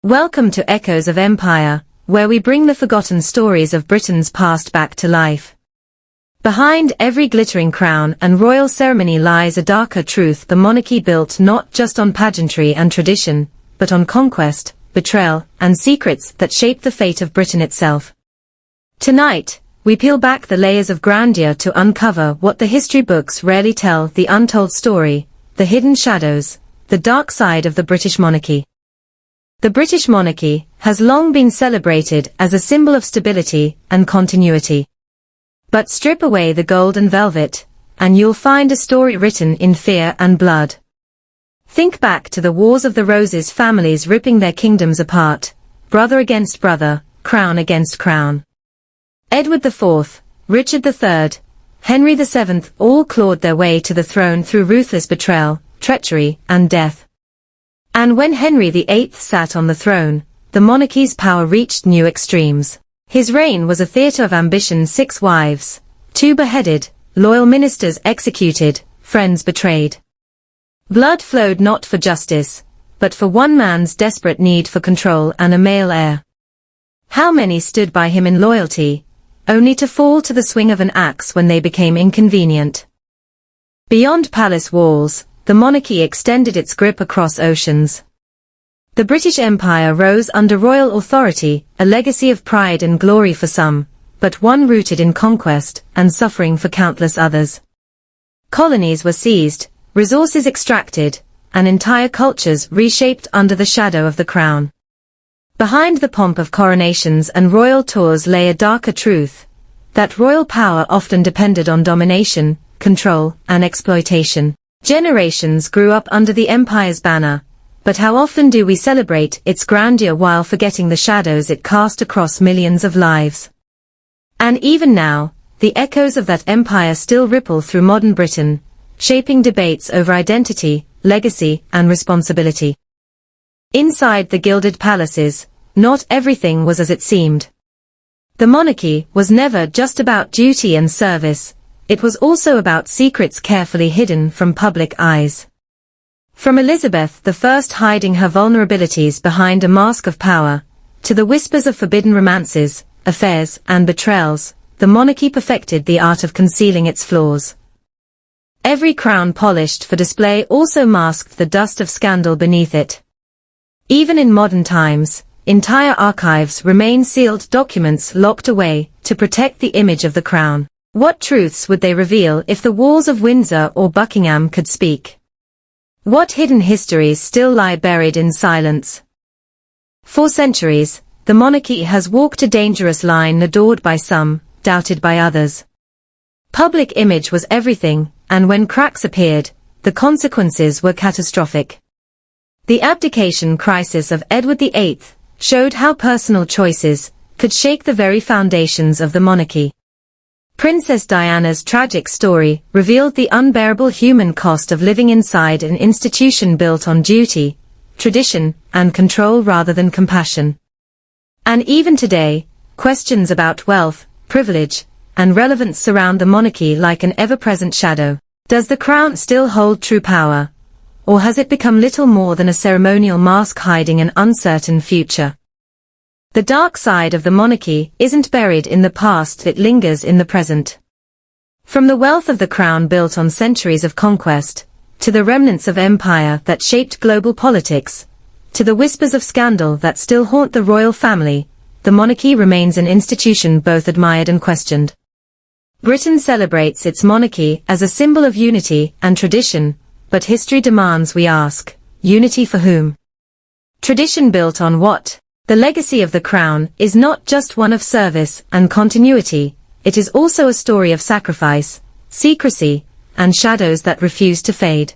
Welcome to Echoes of Empire, where we bring the forgotten stories of Britain's past back to life. Behind every glittering crown and royal ceremony lies a darker truth: the monarchy built not just on pageantry and tradition, but on conquest, betrayal, and secrets that shaped the fate of Britain itself. Tonight, we peel back the layers of grandeur to uncover what the history books rarely tell: the untold story, the hidden shadows, the dark side of the British monarchy. The British monarchy has long been celebrated as a symbol of stability and continuity. But strip away the gold and velvet, and you'll find a story written in fear and blood. Think back to the Wars of the Roses, families ripping their kingdoms apart, brother against brother, crown against crown. Edward IV, Richard III, Henry VII all clawed their way to the throne through ruthless betrayal, treachery, and death. And when Henry VIII sat on the throne, the monarchy's power reached new extremes. His reign was a theatre of ambition: 6 wives, 2 beheaded, loyal ministers executed, friends betrayed. Blood flowed not for justice, but for one man's desperate need for control and a male heir. How many stood by him in loyalty, only to fall to the swing of an axe when they became inconvenient? Beyond palace walls, the monarchy extended its grip across oceans. The British Empire rose under royal authority, a legacy of pride and glory for some, but one rooted in conquest and suffering for countless others. Colonies were seized, resources extracted, and entire cultures reshaped under the shadow of the crown. Behind the pomp of coronations and royal tours lay a darker truth: that royal power often depended on domination, control, and exploitation. Generations grew up under the empire's banner, but how often do we celebrate its grandeur while forgetting the shadows it cast across millions of lives? And even now, the echoes of that empire still ripple through modern Britain, shaping debates over identity, legacy, and responsibility. Inside the gilded palaces, not everything was as it seemed. The monarchy was never just about duty and service. It was also about secrets carefully hidden from public eyes. From Elizabeth I hiding her vulnerabilities behind a mask of power, to the whispers of forbidden romances, affairs, and betrayals, the monarchy perfected the art of concealing its flaws. Every crown polished for display also masked the dust of scandal beneath it. Even in modern times, entire archives remain sealed documents locked away to protect the image of the crown. What truths would they reveal if the walls of Windsor or Buckingham could speak? What hidden histories still lie buried in silence? For centuries, the monarchy has walked a dangerous line, adored by some, doubted by others. Public image was everything, and when cracks appeared, the consequences were catastrophic. The abdication crisis of Edward VIII showed how personal choices could shake the very foundations of the monarchy. Princess Diana's tragic story revealed the unbearable human cost of living inside an institution built on duty, tradition, and control rather than compassion. And even today, questions about wealth, privilege, and relevance surround the monarchy like an ever-present shadow. Does the crown still hold true power, or has it become little more than a ceremonial mask hiding an uncertain future? The dark side of the monarchy isn't buried in the past, it lingers in the present. From the wealth of the crown built on centuries of conquest, to the remnants of empire that shaped global politics, to the whispers of scandal that still haunt the royal family, the monarchy remains an institution both admired and questioned. Britain celebrates its monarchy as a symbol of unity and tradition, but history demands we ask, unity for whom? Tradition built on what? The legacy of the crown is not just one of service and continuity, it is also a story of sacrifice, secrecy, and shadows that refuse to fade.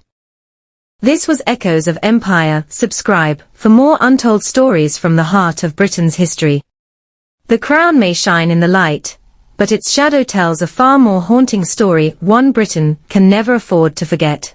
This was Echoes of Empire. Subscribe for more untold stories from the heart of Britain's history. The crown may shine in the light, but its shadow tells a far more haunting story, one Britain can never afford to forget.